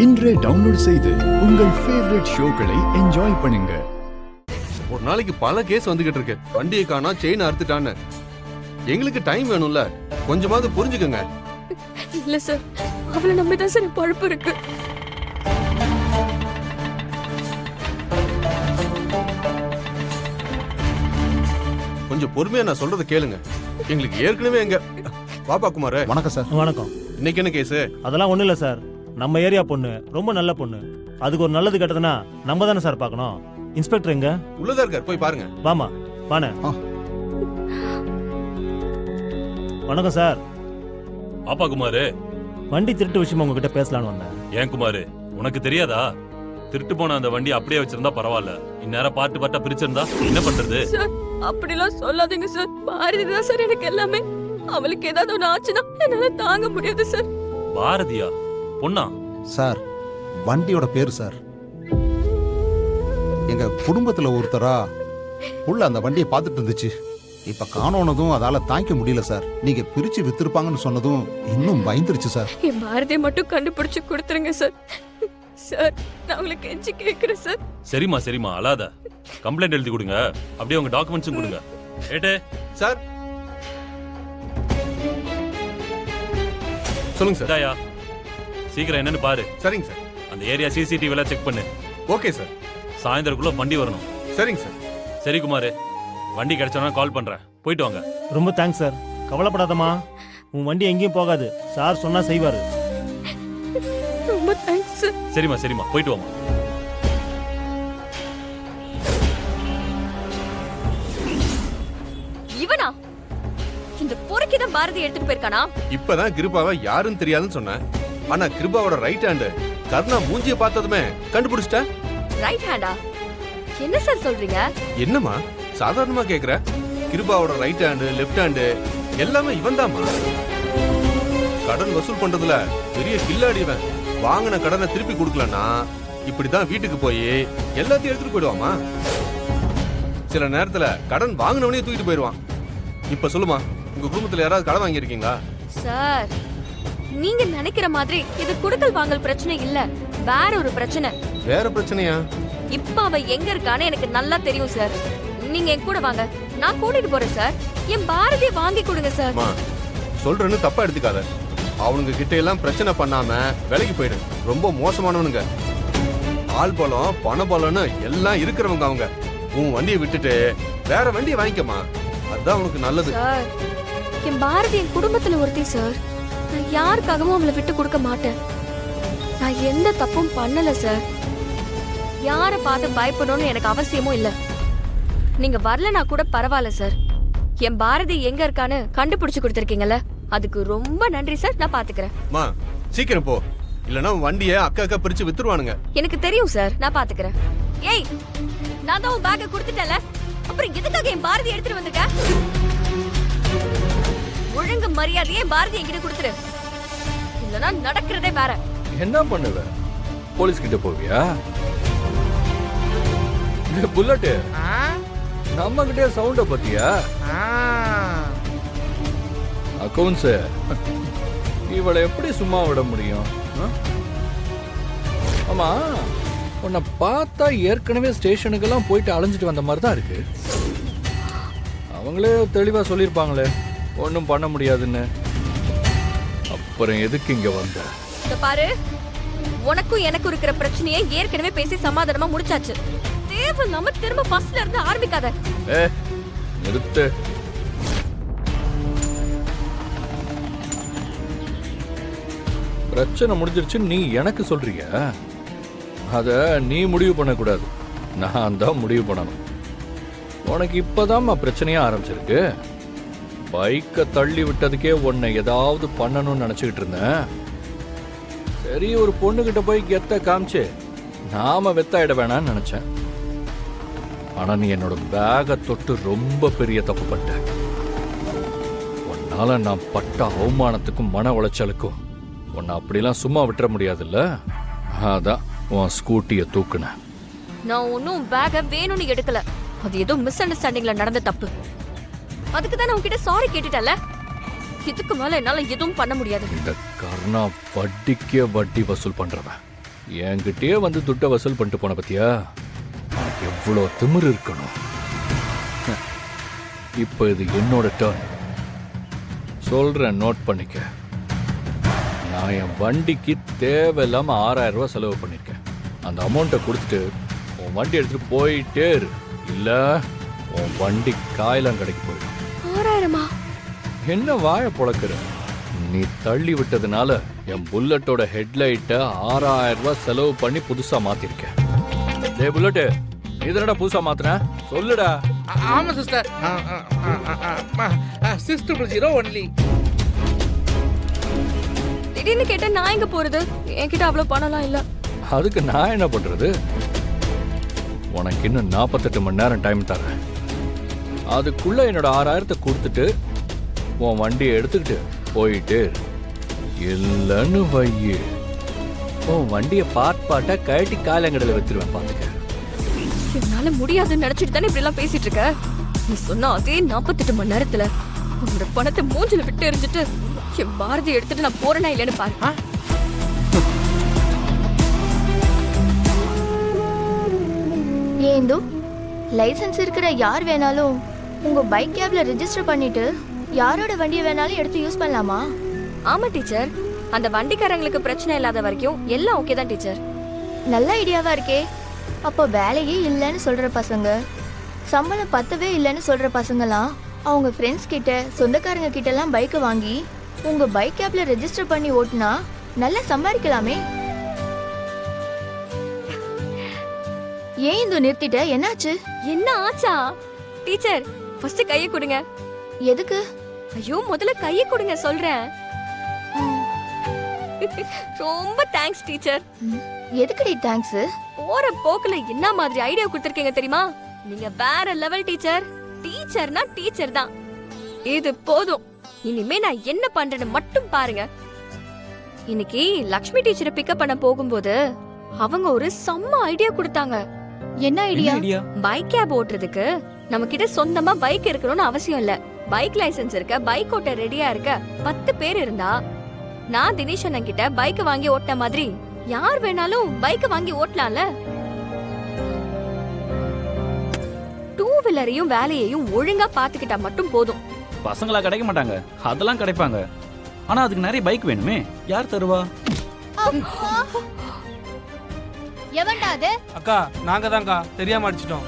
இன்றே டவுன்லோட் செய்து உங்கள் ஃபேவரட் ஷோக்களை என்ஜாய் பண்ணுங்க. ஒரு நாளைக்கு பல கேஸ் வந்துகிட்டு இருக்கு. வண்டியை காணா, செயின் அறுத்துட்டான்னு. எங்களுக்கு டைம் வேணும்ல, கொஞ்சமாவது புரிஞ்சுக்கங்க. இல்ல சார், அவளை நம்பிதான் சார் பழப்பு இருக்கு. கொஞ்சம் பொறுமையா நான் சொல்றத கேளுங்க. எங்களுக்கு ஏற்கனவே எங்க பாப்பா குமார். வணக்கம் சார். வணக்கம். இன்னைக்கு என்ன கேஸ்? அதெல்லாம் ஒண்ணும் இல்ல சார். நம்ம ஏரியா பொண்ணு ரொம்ப நல்ல பொண்ணு. அதுக்கு ஒரு நல்லது கெட்டதுன்னா நம்ம தானே சார் பார்க்கணும். இன்ஸ்பெக்டர் எங்க? உள்ளதா இருக்கார், போய் பாருங்க. வாமா வானே. வணக்கம் சார். பாப்பா குமாரு, வண்டி திருட்டு விஷயமா உங்ககிட்ட பேசலான்னு வந்தேன். ஏன் குமாரு, உனக்கு தெரியாதா? திருட்டு போன அந்த வண்டி அப்படியே வச்சிருந்தா பரவாயில்ல, இந்நேரம் பார்ட்டு பார்ட்டா பிரிச்சிருந்தா என்ன பண்றது? சார் அப்படிலாம் சொல்லாதீங்க சார். பாரதி தான் சார் எனக்கு எல்லாமே. அவளுக்கு ஏதாவது ஒண்ணு ஆச்சுன்னா என்னால தாங்க முடியாது சார். பாரதியா? பொண்ணா? சார், வண்டியோட பேரு சார். எங்க குடும்பத்துல ஒருத்தரா உள்ள அந்த வண்டியை பார்த்துட்டு இருந்துச்சு. இப்ப காணோனதும் அதால தாங்கிக்க முடியல சார். நீங்க பிரிச்சு வித்திருப்பாங்கன்னு சொன்னதும் இன்னும் பயந்துருச்சு சார். என் பாரதியை மட்டும் கண்டுபிடிச்சு கொடுத்துருங்க சார். சார், நான் உங்களுக்கு கெஞ்சி கேட்கிறேன் சார். சரிம்மா சரிம்மா, அழாத. கம்ப்ளைண்ட் எழுதி கொடுங்க, அப்படியே உங்க டாக்குமெண்ட்ஸும் கொடுங்க. ஏட்டே சார் சொல்லுங்க சார். இதாயா, சீக்கிரம் என்னன்னு பாரு. சரிங்க சார். அந்த ஏரியா சிசிடிவி எல்லாம் செக் பண்ணு. Okay sir. சாயந்தரக்குள்ள வண்டி வரணும். சரிங்க சார். சரி குமாரு, வண்டி கிடைச்சோன்னா கால் பண்றேன். போயிட்டு வாங்க. ரொம்ப தேங்க்ஸ் சார். கவலைப்படாதம்மா, உன் வண்டி எங்கேயும் போகாது. சார் சொன்னா செய்வாரு. ரொம்ப தேங்க்ஸ் சார். சரிம்மா சரிம்மா, போயிட்டு வாங்க. இவனா இந்த பொறுக்கிதான் பாரதி எடுத்துட்டு போயிருக்கானா? இப்பதான் கிருபாவை யாருன்னு தெரியாதுன்னு சொன்னேன். ஆனா கிருபாவோட ரைட் ஹேண்ட் கருணா மூஞ்சிய பார்த்ததுமே கண்டுபிடிச்சிட்ட. ரைட் ஹேண்டா? என்ன சார் சொல்றீங்க? என்னம்மா சாதாரணமா கேக்குற? கிருபாவோட ரைட் ஹேண்டு, லெஃப்ட் ஹேண்டு எல்லாமே இவன் தாமா. கடன் வசூல் பண்றதுல பெரிய கில்லாடிவன். வாங்கின கடனை திருப்பி கொடுக்கலன்னா இப்படிதான் வீட்டுக்கு போய் எல்லாத்தையும் எடுத்துட்டு போயிடுவாமா. சில நேரத்துல கடன் வாங்கினவனே தூக்கிட்டு போயிடுவான். இப்ப சொல்லுமா, உங்க குடும்பத்துல யாராவது கடன் வாங்கியிருக்கீங்களா? சார், நீங்க நினைக்கிற மாதிரி இது குடுக்கல் வாங்கல் பிரச்சனை இல்ல, வேற ஒரு பிரச்சனை. வேற பிரச்சனையா? இப்ப அவ எங்க இருக்கான்னு எனக்கு நல்லா தெரியும் சார். நீங்க என் கூட வாங்க, நான் கூட்டிட்டு போறேன் சார். என் பாரதியை வாங்கி கொடுங்க சார். அம்மா, சொல்றேன்னு தப்பா எடுத்துக்காத. அவனுங்க கிட்ட எல்லாம் பிரச்சனை பண்ணாம விலைக்கு போயிடு. ரொம்ப மோசமானவனுங்க. ஆள் பலம், பண பலம்னு எல்லாம் இருக்கிறவங்க அவங்க. உன் வண்டியை விட்டுட்டு வேற வண்டியை வாங்கிக்கமா, அதுதான் உனக்கு நல்லது. சார், என் பாரதி என் குடும்பத்துல ஒருத்தி சார். நான் யாருக்காகவும் அவளை விட்டு கொடுக்க மாட்டேன். நான் எந்த தப்பும் பண்ணல சார். யார பார்த்து பயப்படணும்னு எனக்கு அவசியமும் இல்ல. நீங்க வரலனா கூட பரவாயில்ல சார். என் பாரதி எங்க இருக்கான்னு கண்டுபிடிச்சு கொடுத்திருக்கீங்கல்ல, அதுக்கு ரொம்ப நன்றி சார். நான் பாத்துக்கிறேன். மா, சீக்கிரம் போ, இல்லனா வண்டியை அக்கா அக்கா பிரிச்சு வித்துருவானுங்க. எனக்கு தெரியும் சார், நான் பாத்துக்கிறேன். ஏய், நான் தான் உன் பேக்க கொடுத்துட்டேன்ல, அப்புறம் எதுக்காக என் பாரதி எடுத்துட்டு வந்திருக்க? ஒழுங்கு மரியாதையே பாரதி என்கிட்ட கொடுத்துரு, இல்லனா நடக்கிறதே வேற. என்ன பண்ணுவ? போலீஸ் கிட்ட போவியா? புல்லட் நம்ம கிட்டே சவுண்ட பத்தியா? அக்கவுண்ட்ஸ் இவளை எப்படி சும்மா விட முடியும்? ஆமா, உன்னை பார்த்தா ஏற்கனவே ஸ்டேஷனுக்கெல்லாம் போயிட்டு அலைஞ்சிட்டு வந்த மாதிரி தான் இருக்கு. அவங்களே தெளிவா சொல்லியிருப்பாங்களே ஒன்றும் பண்ண முடியாதுன்னு. அப்புறம் எதுக்கு இங்க வந்த? இத பாரு, உனக்கும் எனக்கும் இருக்கிற பிரச்சனையை ஏற்கனவே பேசி சமாதானமா முடிச்சாச்சு. தேவையில்லாம திரும்ப ஃபர்ஸ்ட்ல இருந்து ஆரம்பிக்காத. நிறுத்து. பிரச்சனை முடிஞ்சிருச்சு நீ எனக்கு சொல்றிய? அத நீ முடிவு பண்ணக்கூடாது, நான் தான் முடிவு பண்ணணும். உனக்கு இப்பதாம்மா பிரச்சனையா ஆரம்பிச்சிருக்கு. பைக்கை தள்ளி விட்டதுக்கே உன்னை ஏதாவது பண்ணணும்னு நினைச்சுக்கிட்டு இருந்தேன். சரி, ஒரு பொண்ணுகிட்ட போய் கெத்த காமிச்சு நாம வெத்தாயிட வேணான்னு நினைச்சேன். ஆனா நீ என்னோட பேகை தொட்டு ரொம்ப பெரிய தப்பு பண்ணிட்ட. உன்னால நான் பட்ட அவமானத்துக்கும் மன உளைச்சலுக்கும் உன்னை அப்படிலாம் சும்மா விட்டுற முடியாதுல்ல. அதான் உன் ஸ்கூட்டியை தூக்குனேன். நான் ஒன்னும் பேக வேணும்னு எடுக்கல. அது ஏதோ மிஸ் அண்டர்ஸ்டாண்டிங்ல நடந்த தப்பு. அதுக்கு தான் உன்கிட்ட சாரி கேட்டுட்டல. இதுக்கு மேல என்னால எதுவும் பண்ண முடியாது. இந்த கர்ணா வட்டிக்கே வட்டி வசூல் பண்றவன். என்கிட்டயே வந்து துட்டை வசூல் பண்ணிட்டு போன பத்தியா? உனக்கு எவ்வளோ திமிரு இருக்கணும். இப்போ இது என்னோட டர்ன். சொல்றேன், நோட் பண்ணிக்க. நான் என் வண்டிக்கு தேவையில்லாம 6000 ரூபாய் செலவு பண்ணிருக்கேன். அந்த அமௌண்ட்டை கொடுத்துட்டு உன் வண்டி எடுத்துட்டு போயிட்டே இரு. இல்ல உன் வண்டி காயலாம் கடைக்கு போயிடும். 6000-ஆ? என்ன வாயை பொழக்கிற? நீ தள்ளி விட்டதுனால என் புல்லட்டோட ஹெட்லைட்டை 6000 ரூபாய் செலவு பண்ணி புதுசா மாத்திருக்கேன். டேய் புல்லட்டு, நீ தானடா புதுசா மாத்துன? சொல்லுடா. ஆமா சிஸ்டர். 600 ஒன்லி. திடீர்னு கேட்டா நான் எங்க போறது? என்கிட்ட அவ்வளவு பணம்லாம் இல்ல. அதுக்கு நான் என்ன பண்றது? உனக்கு இன்னும் 48 மணி நேரம் டைம் தரேன். அதுக்குள்ள என்னோட 6000 கொடுத்துட்டு உன் வண்டியை எடுத்துக்கிட்டு போயிட்டே இரு. இல்லைன்னு வையு, உன் வண்டியை பார்ட்டா கழட்டி காலங்கடையில் வச்சிருவேன். பார்த்துக்க. என்னால முடியாதுன்னு நினைச்சிட்டு தானே இப்படி எல்லாம் பேசிட்டு இருக்க. நீ சொன்ன அதே 48 மணி நேரத்துல உன்னோட பணத்தை மூஞ்சில விட்டு எறிஞ்சிட்டு என் பாரதி எடுத்துட்டு நான் போறேனா இல்லைன்னு பாரு. ஏந்தோ லைசென்ஸ் இருக்கிற யார் வேணாலும் உங்க பைக் கேப்ல ரெஜிஸ்டர் பண்ணிட்டு யாரோட வண்டியை வேணாலும் எடுத்து யூஸ் பண்ணலாமா? ஆமா டீச்சர், அந்த வண்டிக்காரங்களுக்கு பிரச்சனை இல்லாத வரைக்கும் எல்லாம் ஓகே தான் டீச்சர். நல்ல ஐடியாவா இருக்கே. அப்போ வேலையே இல்லைன்னு சொல்ற பசங்க, சம்பளம் பத்தவே இல்லைன்னு சொல்ற பசங்கலாம் அவங்க ஃப்ரெண்ட்ஸ் கிட்ட சொந்தக்காரங்க கிட்ட எல்லாம் பைக்கை வாங்கி உங்க பைக் கேப்ல ரெஜிஸ்டர் பண்ணி ஓட்டுனா நல்லா சம்பாதிக்கலாமே. ஏன் இந்த நிறுத்திட்ட? என்னாச்சு? என்ன ஆச்சா? டீச்சர் ஃபர்ஸ்ட் கையை கொடுங்க. எதுக்கு? ஐயோ முதல்ல கையை கொடுங்க சொல்றேன். ரொம்ப தேங்க்ஸ் டீச்சர். எதுக்குடி தேங்க்ஸ்? போற போக்குல என்ன மாதிரி ஐடியா கொடுத்திருக்கீங்க தெரியுமா? நீங்க வேற லெவல் டீச்சர். டீச்சர்னா டீச்சர் தான். இது போதும். இனிமே நான் என்ன பண்றேன்னு மட்டும் பாருங்க. இன்னைக்கு லக்ஷ்மி டீச்சரை பிக்கப் பண்ண போகும்போது அவங்க ஒரு செம்ம ஐடியா கொடுத்தாங்க. என்ன ஐடியா? பைக் கேப் ஓட்டுறதுக்கு நம்ம கிட்ட சொந்தமா பைக் இருக்கணும்னு அவசியம் இல்ல. பைக் லைசென்ஸ் இருக்க, பைக் ஓட்ட ரெடியா இருக்க 10 பேர் இருந்தா நான் தினேஷ் அண்ணன் கிட்ட பைக் வாங்கி ஓட்டின மாதிரி யார் வேணாலும் பைக் வாங்கி ஓட்டலாம்ல. 2 வீலரையும் வேலையையும் ஒழுங்கா பாத்துக்கிட்டா மட்டும் போதும். பசங்களா கிடைக்க மாட்டாங்க, அதெல்லாம் கிடைப்பாங்க. ஆனா அதுக்கு நிறைய பைக் வேணுமே, யார் தருவா? எவன்டா அது? அக்கா நாங்க தான்க்கா, தெரியாம அடிச்சிட்டோம்.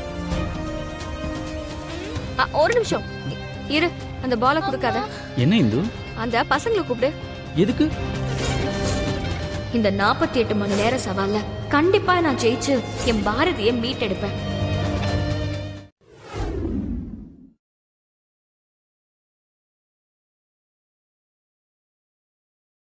ஒரு நிமிஷம் இரு, அந்த பாலை கொடுக்காத. என்ன இந்து? அந்த பசங்களை கூப்பிடு. எதுக்கு? இந்த 48 மணி நேர சவால்ல கண்டிப்பா நான் ஜெயிச்சு என் பாரதியை மீட்டெடுப்பேன்.